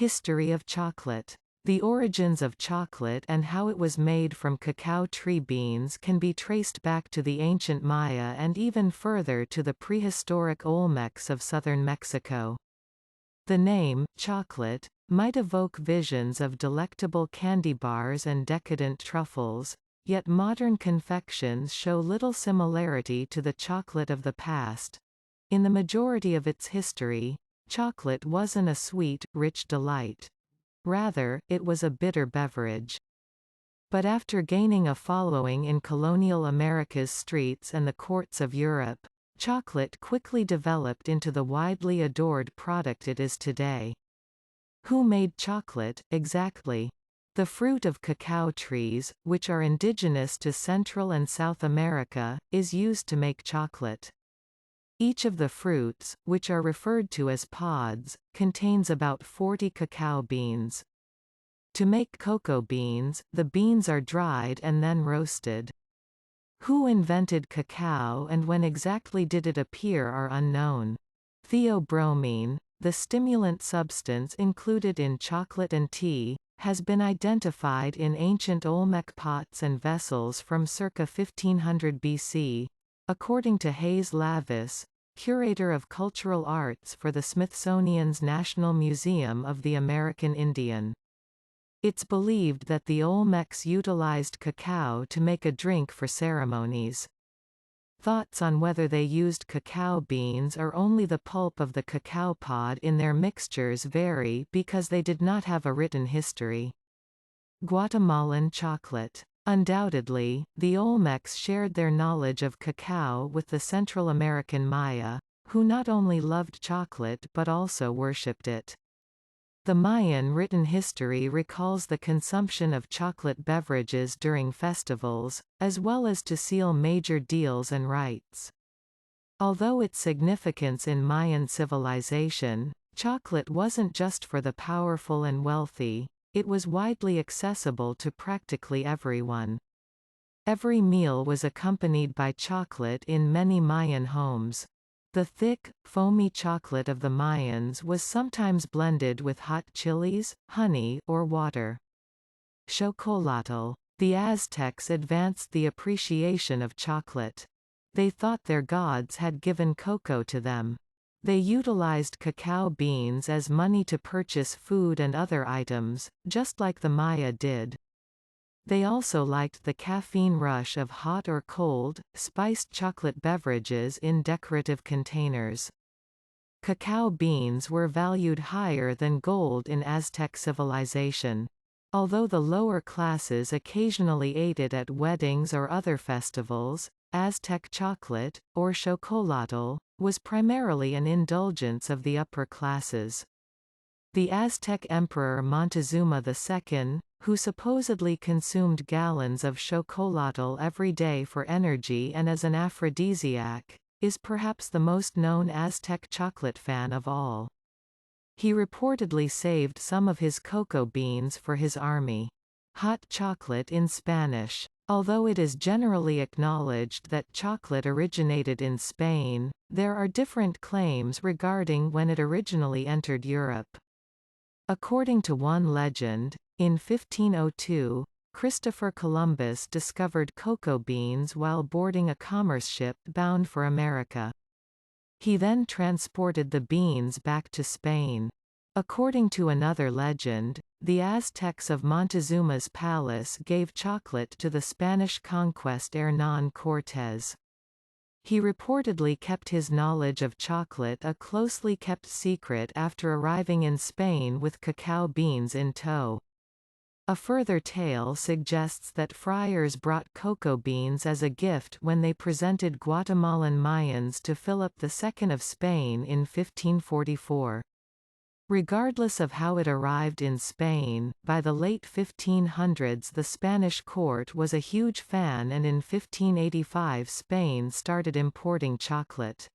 History of chocolate. The origins of chocolate and how it was made from cacao tree beans can be traced back to the ancient Maya and even further to the prehistoric Olmecs of southern Mexico. The name, chocolate, might evoke visions of delectable candy bars and decadent truffles, yet modern confections show little similarity to the chocolate of the past. In the majority of its history, chocolate wasn't a sweet, rich delight. Rather, it was a bitter beverage. But after gaining a following in colonial America's streets and the courts of Europe, chocolate quickly developed into the widely adored product it is today. Who made chocolate, exactly? The fruit of cacao trees, which are indigenous to Central and South America, is used to make chocolate. Each of the fruits, which are referred to as pods, contains about 40 cacao beans. To make cocoa beans, the beans are dried and then roasted. Who invented cacao and when exactly did it appear are unknown. Theobromine, the stimulant substance included in chocolate and tea, has been identified in ancient Olmec pots and vessels from circa 1500 BC, according to Hayes Lavis, curator of cultural arts for the Smithsonian's National Museum of the American Indian. It's believed that the Olmecs utilized cacao to make a drink for ceremonies. Thoughts on whether they used cacao beans or only the pulp of the cacao pod in their mixtures vary because they did not have a written history. Guatemalan chocolate. Undoubtedly, the Olmecs shared their knowledge of cacao with the Central American Maya, who not only loved chocolate but also worshipped it. The Mayan written history recalls the consumption of chocolate beverages during festivals, as well as to seal major deals and rites. Although its significance in Mayan civilization, chocolate wasn't just for the powerful and wealthy, it was widely accessible to practically everyone. Every meal was accompanied by chocolate in many Mayan homes. The thick, foamy chocolate of the Mayans was sometimes blended with hot chilies, honey, or water. Chocolatl. The Aztecs advanced the appreciation of chocolate. They thought their gods had given cocoa to them. They utilized cacao beans as money to purchase food and other items, just like the Maya did. They also liked the caffeine rush of hot or cold, spiced chocolate beverages in decorative containers. Cacao beans were valued higher than gold in Aztec civilization. Although the lower classes occasionally ate it at weddings or other festivals, Aztec chocolate, or chocolatl, was primarily an indulgence of the upper classes. The Aztec Emperor Montezuma II, who supposedly consumed gallons of chocolatl every day for energy and as an aphrodisiac, is perhaps the most known Aztec chocolate fan of all. He reportedly saved some of his cocoa beans for his army. Hot chocolate in Spanish. Although it is generally acknowledged that chocolate originated in Spain, there are different claims regarding when it originally entered Europe. According to one legend, in 1502, Christopher Columbus discovered cocoa beans while boarding a commerce ship bound for America. He then transported the beans back to Spain. According to another legend, the Aztecs of Montezuma's palace gave chocolate to the Spanish conquest Hernán Cortés. He reportedly kept his knowledge of chocolate a closely kept secret after arriving in Spain with cacao beans in tow. A further tale suggests that friars brought cocoa beans as a gift when they presented Guatemalan Mayans to Philip II of Spain in 1544. Regardless of how it arrived in Spain, by the late 1500s the Spanish court was a huge fan, and in 1585 Spain started importing chocolate.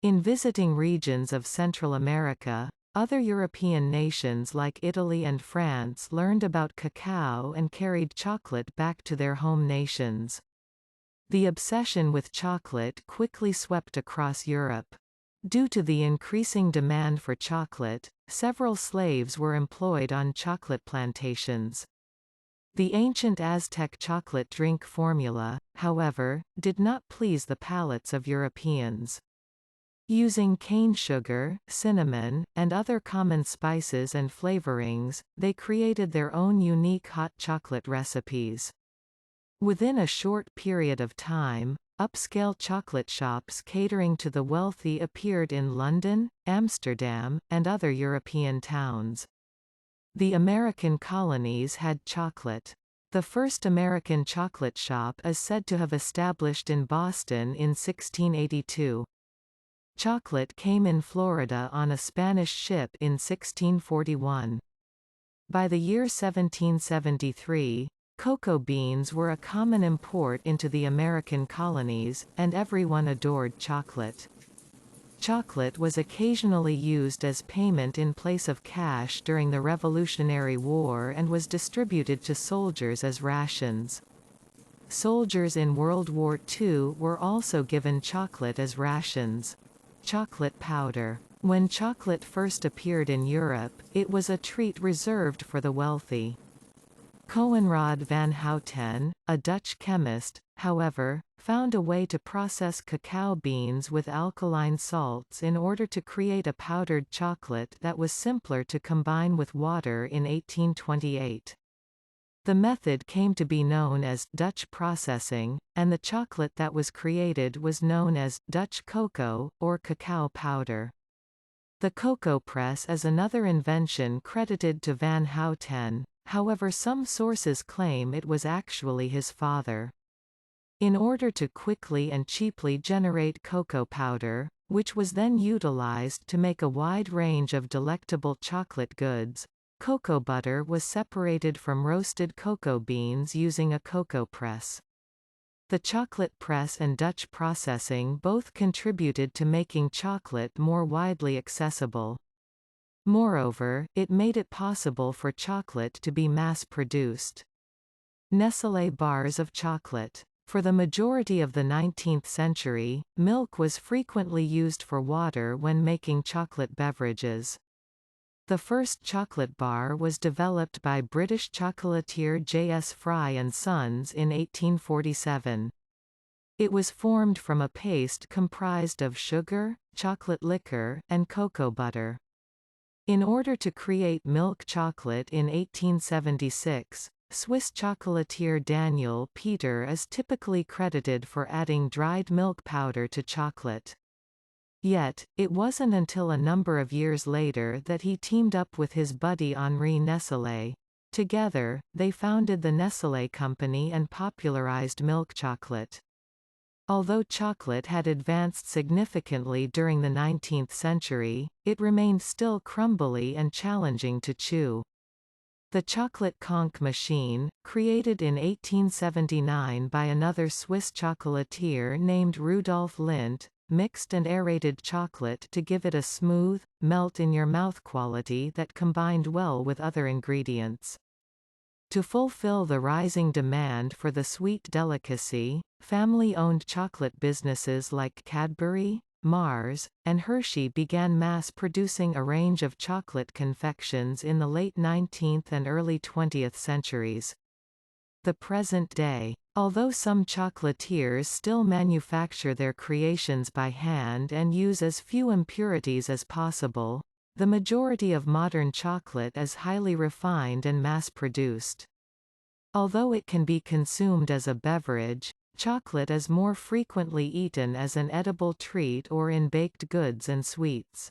In visiting regions of Central America, other European nations like Italy and France learned about cacao and carried chocolate back to their home nations. The obsession with chocolate quickly swept across Europe. Due to the increasing demand for chocolate, several slaves were employed on chocolate plantations. The ancient Aztec chocolate drink formula, however, did not please the palates of Europeans. Using cane sugar, cinnamon, and other common spices and flavorings, they created their own unique hot chocolate recipes. Within a short period of time, upscale chocolate shops catering to the wealthy appeared in London, Amsterdam, and other European towns. The American colonies had chocolate. The first American chocolate shop is said to have established in Boston in 1682. Chocolate came in Florida on a Spanish ship in 1641. By the year 1773, cocoa beans were a common import into the American colonies, and everyone adored chocolate. Chocolate was occasionally used as payment in place of cash during the Revolutionary War and was distributed to soldiers as rations. Soldiers in World War II were also given chocolate as rations. Chocolate powder. When chocolate first appeared in Europe, it was a treat reserved for the wealthy. Coenraad van Houten, a Dutch chemist, however, found a way to process cacao beans with alkaline salts in order to create a powdered chocolate that was simpler to combine with water in 1828. The method came to be known as Dutch processing, and the chocolate that was created was known as Dutch cocoa, or cacao powder. The cocoa press is another invention credited to Van Houten, however some sources claim it was actually his father. In order to quickly and cheaply generate cocoa powder, which was then utilized to make a wide range of delectable chocolate goods, cocoa butter was separated from roasted cocoa beans using a cocoa press. The chocolate press and Dutch processing both contributed to making chocolate more widely accessible. Moreover, it made it possible for chocolate to be mass-produced. Nestlé bars of chocolate. For the majority of the 19th century, milk was frequently used for water when making chocolate beverages. The first chocolate bar was developed by British chocolatier J. S. Fry and Sons in 1847. It was formed from a paste comprised of sugar, chocolate liquor, and cocoa butter. In order to create milk chocolate in 1876, Swiss chocolatier Daniel Peter is typically credited for adding dried milk powder to chocolate. Yet, it wasn't until a number of years later that he teamed up with his buddy Henri Nestlé. Together, they founded the Nestlé Company and popularized milk chocolate. Although chocolate had advanced significantly during the 19th century, it remained still crumbly and challenging to chew. The chocolate conch machine, created in 1879 by another Swiss chocolatier named Rudolf Lindt, mixed and aerated chocolate to give it a smooth, melt-in-your-mouth quality that combined well with other ingredients. To fulfill the rising demand for the sweet delicacy, family-owned chocolate businesses like Cadbury, Mars, and Hershey began mass-producing a range of chocolate confections in the late 19th and early 20th centuries. The present day. Although some chocolatiers still manufacture their creations by hand and use as few impurities as possible, the majority of modern chocolate is highly refined and mass-produced. Although it can be consumed as a beverage, chocolate is more frequently eaten as an edible treat or in baked goods and sweets.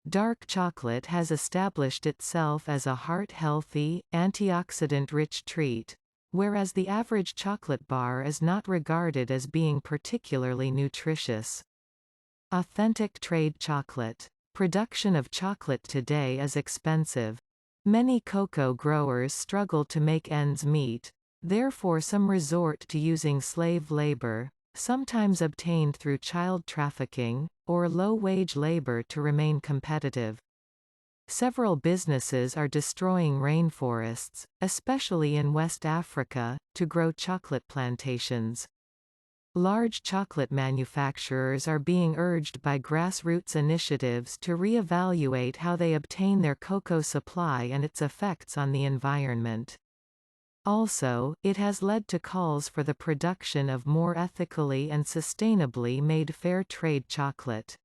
Dark chocolate has established itself as a heart-healthy, antioxidant-rich treat, whereas the average chocolate bar is not regarded as being particularly nutritious. Authentic trade chocolate. Production of chocolate today is expensive. Many cocoa growers struggle to make ends meet, therefore some resort to using slave labor, sometimes obtained through child trafficking, or low-wage labor to remain competitive. Several businesses are destroying rainforests, especially in West Africa, to grow chocolate plantations. Large chocolate manufacturers are being urged by grassroots initiatives to re-evaluate how they obtain their cocoa supply and its effects on the environment. Also, it has led to calls for the production of more ethically and sustainably made fair trade chocolate.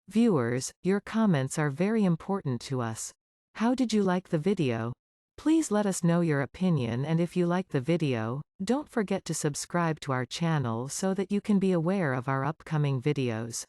Viewers, your comments are very important to us. How did you like the video? Please let us know your opinion, and if you like the video, don't forget to subscribe to our channel so that you can be aware of our upcoming videos.